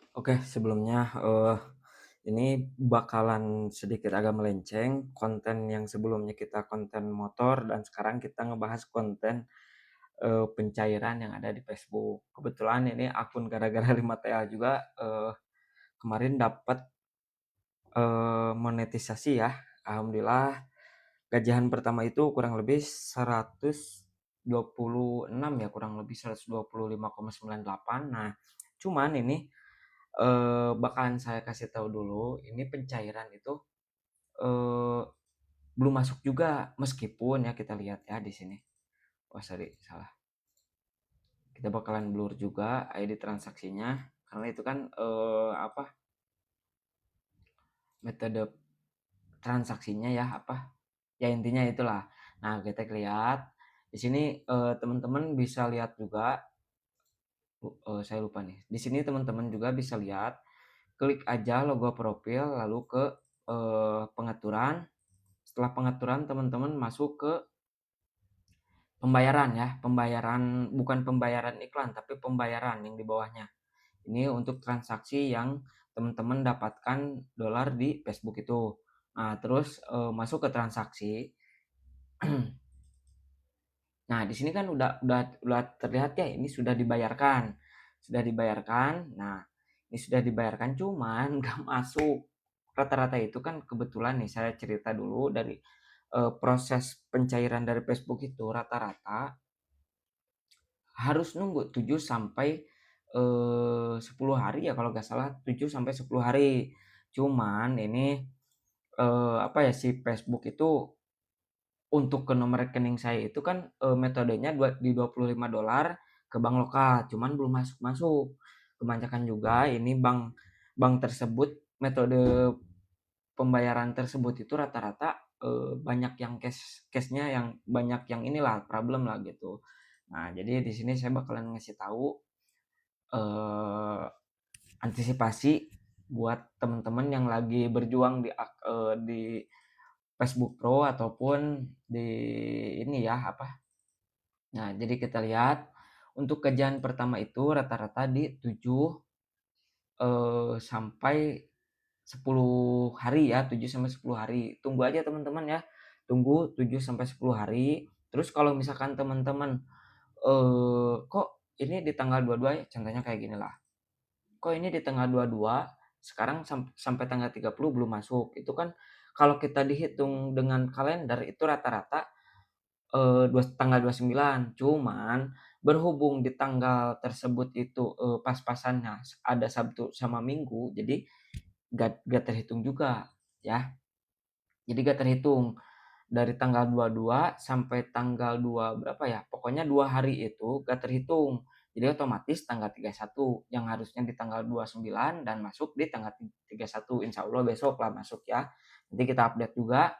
Oke, sebelumnya, ini bakalan sedikit agak melenceng, konten yang sebelumnya kita konten motor dan sekarang kita ngebahas konten, pencairan yang ada di Facebook. Kebetulan ini akun gara-gara 5TA juga, kemarin dapat, monetisasi ya, alhamdulillah gajian pertama itu kurang lebih 126 ya, kurang lebih 125,98. Nah, cuman ini bakalan saya kasih tahu dulu, ini pencairan itu, eee, belum masuk juga, meskipun ya kita lihat ya di sini. Oh sorry, salah. Kita bakalan blur juga ID transaksinya, karena itu kan, metode transaksinya ya, ya intinya itulah. Nah, kita lihat di sini, teman-teman bisa lihat juga, saya lupa nih. Di sini teman-teman juga bisa lihat, klik aja logo profil lalu ke, pengaturan. Setelah pengaturan teman-teman masuk ke pembayaran ya, pembayaran bukan pembayaran iklan, tapi pembayaran yang di bawahnya. Ini untuk transaksi yang teman-teman dapatkan dolar di Facebook itu. Nah, terus, masuk ke transaksi. Nah, di sini kan udah terlihat ya ini sudah dibayarkan. Sudah dibayarkan. Nah, ini sudah dibayarkan cuman nggak masuk. Rata-rata itu kan kebetulan nih saya cerita dulu dari, proses pencairan dari Facebook itu rata-rata harus nunggu 7 sampai, 10 hari ya kalau nggak salah 7 sampai 10 hari. Cuman ini, si Facebook itu untuk ke nomor rekening saya itu kan, metodenya di $25 ke bank lokal, cuman belum masuk-masuk. Kebanyakan juga ini bank tersebut metode pembayaran tersebut itu rata-rata, banyak yang cash-nya yang banyak yang inilah problem lah gitu. Nah, jadi di sini saya bakalan ngasih tahu, eee, antisipasi buat temen-temen yang lagi berjuang di Facebook Pro ataupun di ini ya, nah jadi kita lihat untuk gajian pertama itu rata-rata di 7, sampai 10 hari ya, 7 sampai 10 hari. Tunggu aja teman-teman ya, tunggu 7 sampai 10 hari. Terus kalau misalkan teman-teman, kok ini di tanggal 22 ya, contohnya kayak gini lah, kok ini di tanggal 22 sekarang sampai tanggal 30 belum masuk. Itu kan kalau kita dihitung dengan kalender itu rata-rata, tanggal 29, cuman berhubung di tanggal tersebut itu, pas-pasannya ada Sabtu sama Minggu, jadi nggak terhitung juga ya. Jadi nggak terhitung. Dari tanggal 22 sampai tanggal 2 berapa ya, pokoknya 2 hari itu nggak terhitung. Jadi otomatis tanggal 31 yang harusnya di tanggal 29 dan masuk di tanggal 31, insya Allah besok lah masuk ya. Nanti kita update juga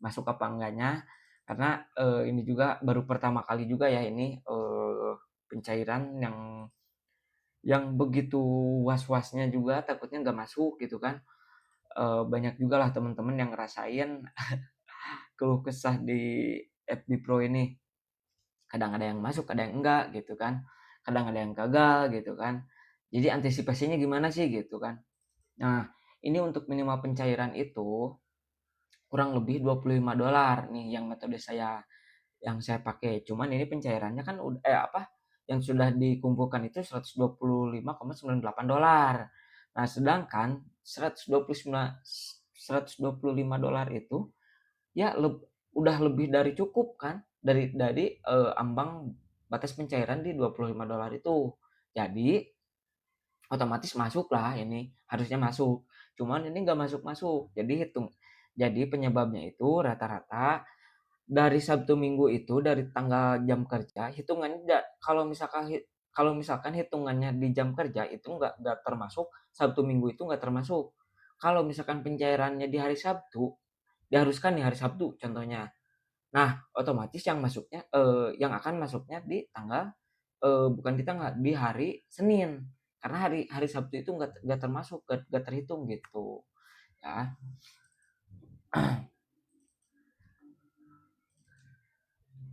masuk apa enggaknya, karena, ini juga baru pertama kali juga ya ini, pencairan yang begitu was-wasnya juga takutnya nggak masuk gitu kan. Banyak juga lah teman-teman yang ngerasain keluh kesah di FB Pro ini, kadang ada yang masuk, kadang enggak gitu kan, kadang ada yang gagal gitu kan. Jadi antisipasinya gimana sih gitu kan. Nah, ini untuk minimal pencairan itu kurang lebih $25 nih yang metode yang saya pakai. Cuman ini pencairannya kan yang sudah dikumpulkan itu $125,98. Nah, sedangkan $125 itu ya udah lebih dari cukup kan, dari, ambang batas pencairan di $25 itu. Jadi, otomatis masuklah ini, harusnya masuk. Cuman ini nggak masuk-masuk. Jadi penyebabnya itu rata-rata dari Sabtu Minggu itu, dari tanggal jam kerja, hitungannya kalau misalkan hitungannya di jam kerja itu nggak termasuk, Sabtu Minggu itu nggak termasuk. Kalau misalkan pencairannya di hari Sabtu, diharuskan di hari Sabtu contohnya. Nah, otomatis yang akan masuknya di tanggal, bukan di tanggal, di hari Senin. Karena hari hari Sabtu itu nggak termasuk, nggak terhitung gitu, ya.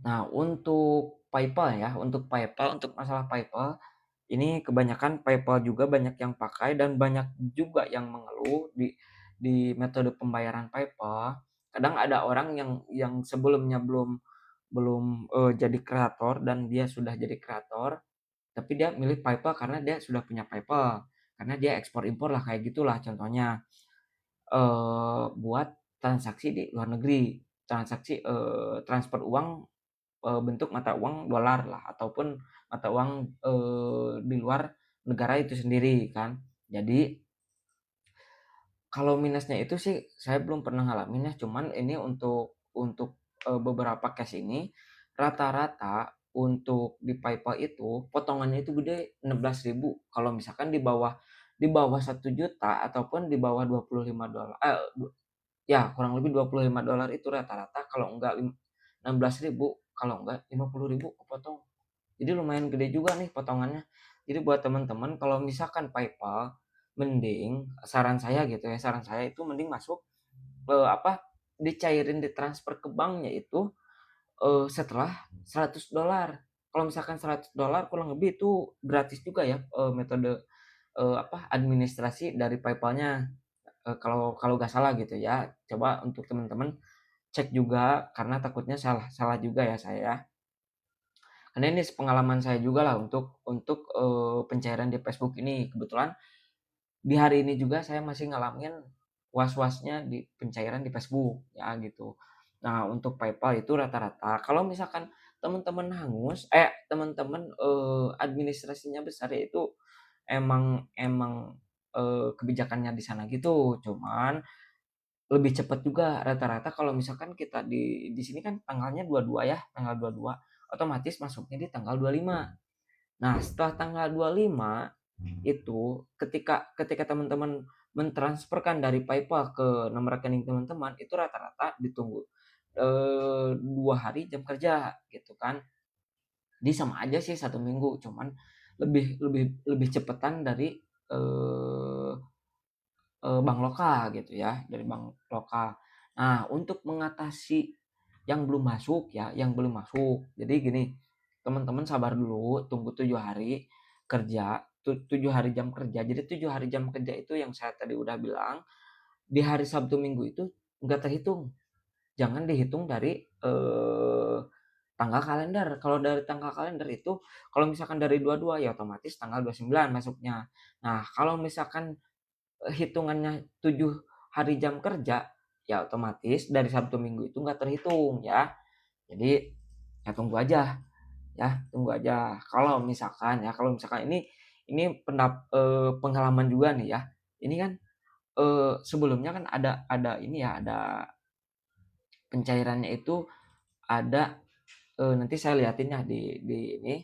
Nah, untuk PayPal ya, untuk masalah PayPal, ini kebanyakan PayPal juga banyak yang pakai dan banyak juga yang mengeluh di metode pembayaran PayPal. Kadang ada orang yang sebelumnya belum belum, jadi kreator dan dia sudah jadi kreator, tapi dia milih PayPal karena dia sudah punya PayPal, karena dia ekspor impor lah kayak gitulah contohnya, buat transaksi di luar negeri, transaksi, transfer uang, bentuk mata uang dolar lah ataupun mata uang, di luar negara itu sendiri kan. Jadi kalau minusnya itu sih saya belum pernah ngalamin ya, cuman ini untuk, beberapa case ini, rata-rata untuk di PayPal itu potongannya itu gede 16.000 kalau misalkan di bawah 1 juta ataupun di bawah $25, ya kurang lebih $25 itu rata-rata kalau enggak 16.000 kalau enggak 50.000 kepotong. Jadi lumayan gede juga nih potongannya. Jadi buat teman-teman kalau misalkan PayPal, mending saran saya gitu ya, saran saya itu mending masuk, apa, dicairin ditransfer ke banknya itu, setelah $100. Kalau misalkan $100 kurang lebih itu gratis juga ya, metode, apa, administrasi dari PayPal-nya, kalau kalau nggak salah gitu ya. Coba untuk teman-teman cek juga karena takutnya salah salah juga ya saya. Karena ini pengalaman saya juga lah untuk, pencairan di Facebook ini. Kebetulan di hari ini juga saya masih ngalamin was-wasnya di pencairan di Facebook, ya gitu. Nah, untuk PayPal itu rata-rata kalau misalkan teman-teman hangus teman-teman, administrasinya besar ya itu emang, kebijakannya di sana gitu. Cuman lebih cepat juga rata-rata kalau misalkan kita di sini kan tanggalnya 22 ya, tanggal 22 otomatis masuknya di tanggal 25. Nah, setelah tanggal 25 itu ketika teman-teman mentransferkan dari PayPal ke nomor rekening teman-teman, itu rata-rata ditunggu, 2 hari jam kerja gitu kan. Jadi sama aja sih 1 minggu, cuman lebih lebih lebih cepetan dari, eee bank lokal gitu ya, dari bank lokal. Nah, untuk mengatasi yang belum masuk ya, yang belum masuk, jadi gini, teman-teman sabar dulu, tunggu 7 hari kerja, 7 hari jam kerja. Jadi 7 hari jam kerja itu yang saya tadi udah bilang, di hari Sabtu Minggu itu nggak terhitung. Jangan dihitung dari, tanggal kalender. Kalau dari tanggal kalender itu, kalau misalkan dari 22 ya otomatis tanggal 29 masuknya. Nah, kalau misalkan hitungannya 7 hari jam kerja, ya otomatis dari Sabtu Minggu itu nggak terhitung ya. Jadi, ya tunggu aja ya, tunggu aja. Kalau misalkan ini pengalaman juga nih ya. Ini kan, sebelumnya kan ada ini ya, ada pencairannya itu ada, nanti saya liatin ya di ini.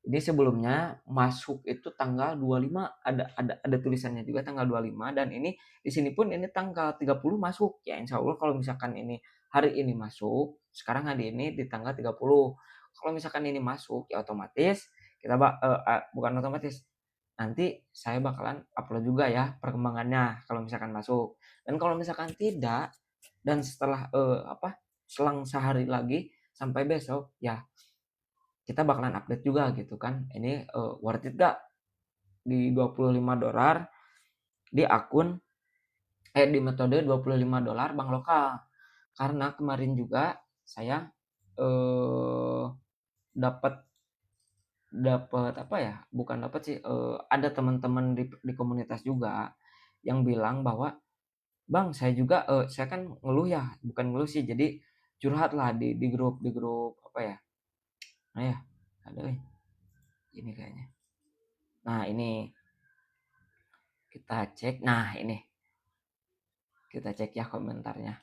Jadi sebelumnya masuk itu tanggal 25 ada tulisannya juga tanggal 25 dan ini di sini pun ini tanggal 30 masuk. Ya insya Allah kalau misalkan ini hari ini masuk, sekarang hari ini di tanggal 30. Kalau misalkan ini masuk ya otomatis kita bukan otomatis, nanti saya bakalan upload juga ya perkembangannya kalau misalkan masuk. Dan kalau misalkan tidak dan setelah, apa, selang sehari lagi sampai besok, ya kita bakalan update juga gitu kan, ini, worth it gak di $25 di akun di metode $25 bank lokal. Karena kemarin juga saya, eee, dapat dapat apa ya, bukan dapat sih, ada teman-teman di komunitas juga yang bilang bahwa, "Bang, saya kan ngeluh ya," bukan ngeluh sih, jadi curhat lah di grup apa ya, nah ya, ada ini kayaknya. Nah ini, kita cek, nah ini, kita cek ya komentarnya.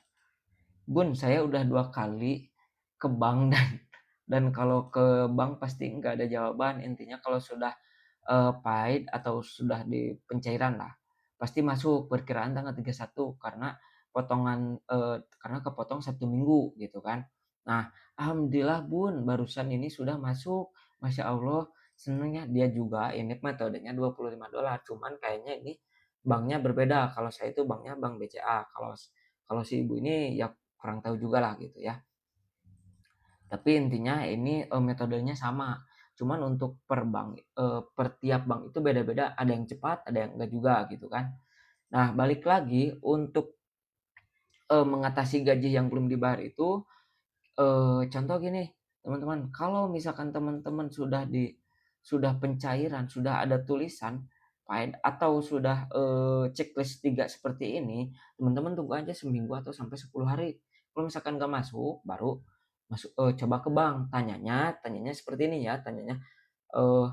"Bun, saya udah 2 kali ke bank dan kalau ke bank pasti nggak ada jawaban. Intinya kalau sudah, paid atau sudah di pencairan lah, pasti masuk perkiraan tanggal 31 karena kepotong 1 minggu," gitu kan. Nah, "Alhamdulillah Bun, barusan ini sudah masuk. Masya Allah, seneng ya." Dia juga ini metodenya $25, cuman kayaknya ini banknya berbeda. Kalau saya itu banknya bank BCA, kalau si ibu ini ya kurang tahu juga lah gitu ya. Tapi intinya ini, metodenya sama. Cuman untuk per tiap bank itu beda-beda, ada yang cepat, ada yang enggak juga gitu kan. Nah, balik lagi untuk, mengatasi gaji yang belum dibayar itu, contoh gini, teman-teman, kalau misalkan teman-teman sudah pencairan, sudah ada tulisan paid atau sudah, checklist 3 seperti ini, teman-teman tunggu aja seminggu atau sampai 10 hari. Kalau misalkan nggak masuk, baru coba ke bank, tanyanya seperti ini ya, tanyanya, eee,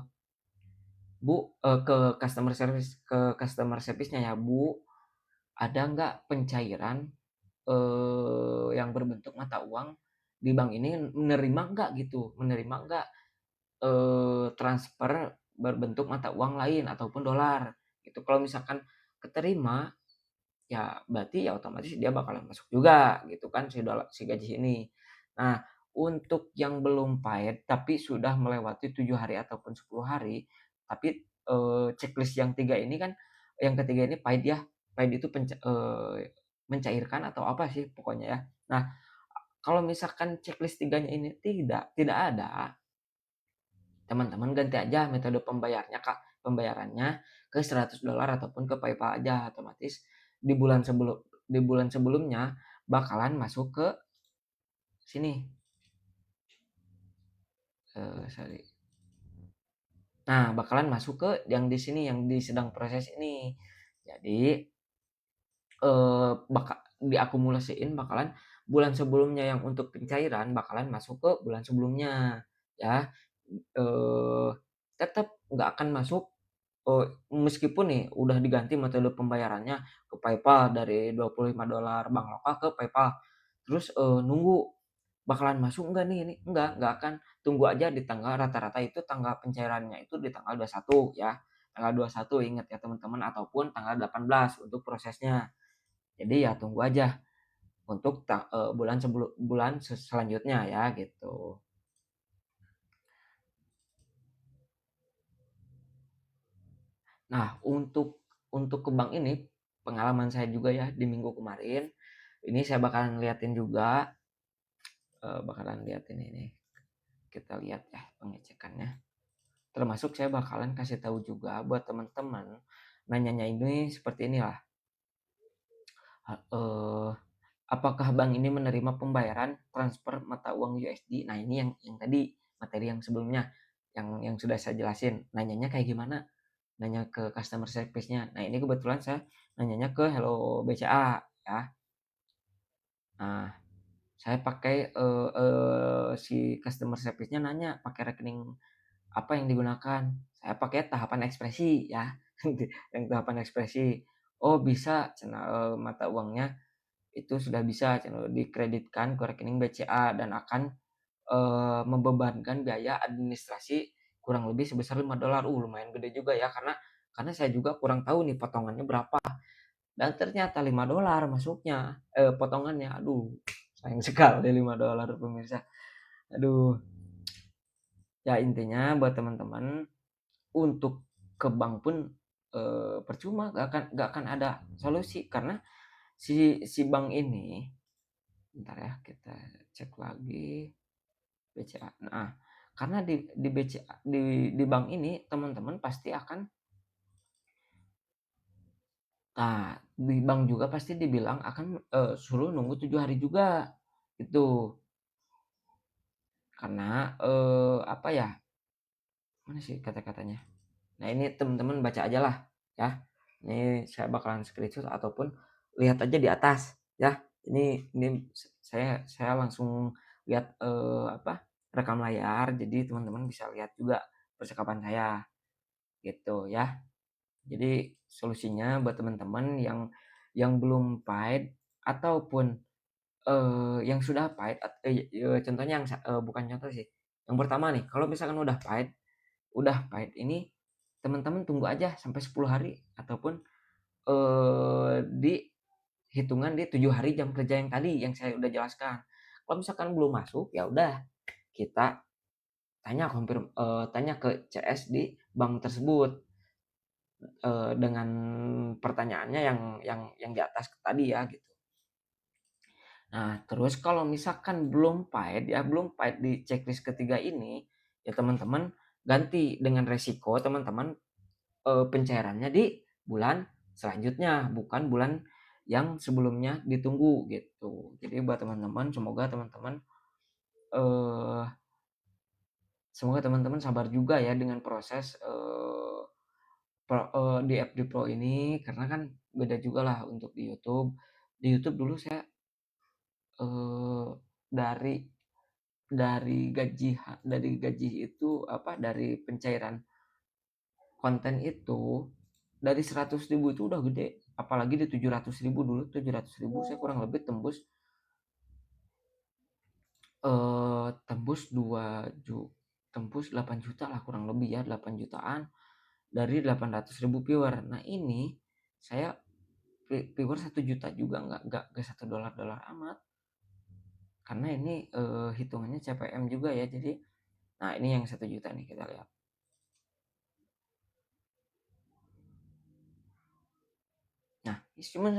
"Bu," ke customer service-nya ya, "Bu, ada nggak pencairan yang berbentuk mata uang di bank ini menerima nggak gitu, menerima nggak, transfer berbentuk mata uang lain ataupun dolar, gitu. Kalau misalkan keterima, ya berarti ya otomatis dia bakalan masuk juga gitu kan si gaji ini. Nah, untuk yang belum paid tapi sudah melewati 7 hari ataupun 10 hari, tapi, checklist yang 3 ini kan yang ketiga ini paid ya, paid itu mencairkan atau apa sih pokoknya ya. Nah, kalau misalkan checklist tiganya ini tidak ada, teman-teman ganti aja metode pembayarnya, Kak. Pembayarannya ke $100 ataupun ke PayPal aja, otomatis di bulan sebelumnya bakalan masuk ke sini, sorry. Nah, bakalan masuk ke yang di sini, yang sedang proses ini. Jadi, diakumulasiin bakalan bulan sebelumnya yang untuk pencairan bakalan masuk ke bulan sebelumnya, ya. Eee, Tetap nggak akan masuk, meskipun nih udah diganti metode pembayarannya ke PayPal dari $25 bank lokal ke PayPal, terus, nunggu bakalan masuk enggak nih ini, enggak akan. Tunggu aja di tanggal rata-rata itu tanggal pencairannya itu di tanggal 21 ya, tanggal 21 ingat ya teman-teman, ataupun tanggal 18 untuk prosesnya. Jadi ya tunggu aja untuk bulan selanjutnya ya gitu. Nah, untuk ke bank ini, pengalaman saya juga ya di minggu kemarin, ini saya bakalan liatin ini, kita lihat ya pengecekannya. Termasuk saya bakalan kasih tahu juga buat teman-teman, nanyanya ini seperti inilah, eee, apakah bank ini menerima pembayaran transfer mata uang USD? Nah, ini yang tadi materi yang sebelumnya, yang sudah saya jelasin, nanyanya kayak gimana? Nanya ke customer service-nya. Nah, ini kebetulan saya nanyanya ke Hello BCA ya. Nah, saya pakai, si customer service-nya nanya pakai rekening apa yang digunakan. Saya pakai tahapan ekspresi ya, yang tahapan ekspresi. "Oh bisa," cenah, "mata uangnya itu sudah bisa," cenah, "dikreditkan ke rekening BCA dan akan, membebankan biaya administrasi kurang lebih sebesar $5." Lumayan gede juga ya, karena saya juga kurang tahu nih potongannya berapa, dan ternyata $5 masuknya, potongannya. Aduh, sayang sekali $5 pemirsa. Aduh, ya intinya buat teman-teman untuk ke bank pun, percuma, nggak akan ada solusi karena si bank ini, bentar ya kita cek lagi BCA. Nah, karena di BCA di bank ini teman-teman pasti akan, di bank juga pasti dibilang akan, suruh nunggu 7 hari juga, gitu. Karena, apa ya, mana sih kata-katanya? Nah, ini teman-teman baca aja lah ya. Ini saya bakalan screenshot ataupun lihat aja di atas ya. Ini saya langsung lihat, rekam layar, jadi teman-teman bisa lihat juga percakapan saya, gitu ya. Jadi solusinya buat teman-teman yang belum paid ataupun, yang sudah paid contohnya bukan contoh sih, yang pertama nih, kalau misalkan udah paid ini, teman-teman tunggu aja sampai 10 hari ataupun, di hitungan di 7 hari jam kerja yang tadi yang saya udah jelaskan. Kalau misalkan belum masuk, ya udah kita tanya ke CS di bank tersebut, dengan pertanyaannya yang di atas tadi ya gitu. Nah, terus kalau misalkan belum paid di checklist ketiga ini, ya teman-teman ganti dengan resiko teman-teman, pencairannya di bulan selanjutnya, bukan bulan yang sebelumnya ditunggu gitu. Jadi buat teman-teman, eee, semoga teman-teman sabar juga ya dengan proses, di FD Pro ini, karena kan beda juga lah untuk di YouTube. Di YouTube dulu saya, eee, dari dari gaji itu apa, dari pencairan konten itu, dari 100.000 itu udah gede, apalagi di 700.000 dulu, 700.000 saya kurang lebih tembus, tembus 8 juta lah kurang lebih ya, 8 jutaan dari 800.000 viewer. Nah ini saya viewer 1 juta juga nggak $1 amat, karena ini, hitungannya CPM juga ya. Jadi nah ini yang 1 juta nih kita lihat. Nah, cuma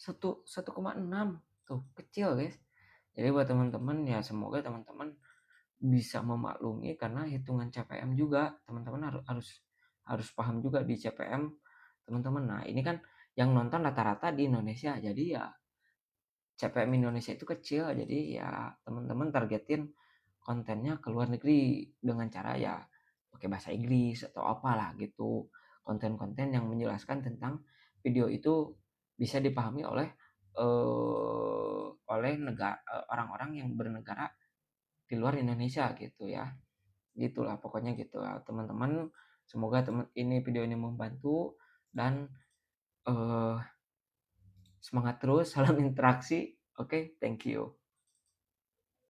1,6 tuh, kecil guys. Jadi buat teman-teman ya semoga teman-teman bisa memaklumi karena hitungan CPM juga, teman-teman harus harus paham juga di CPM teman-teman. Nah, ini kan yang nonton rata-rata di Indonesia. Jadi ya CPM Indonesia itu kecil, jadi ya teman-teman targetin kontennya ke luar negeri dengan cara ya pakai bahasa Inggris atau apalah gitu. Konten-konten yang menjelaskan tentang video itu bisa dipahami oleh orang-orang yang bernegara di luar Indonesia gitu ya. Gitulah pokoknya gitu ya, teman-teman. Semoga ini video ini membantu dan semangat terus, salam interaksi. Oke, thank you.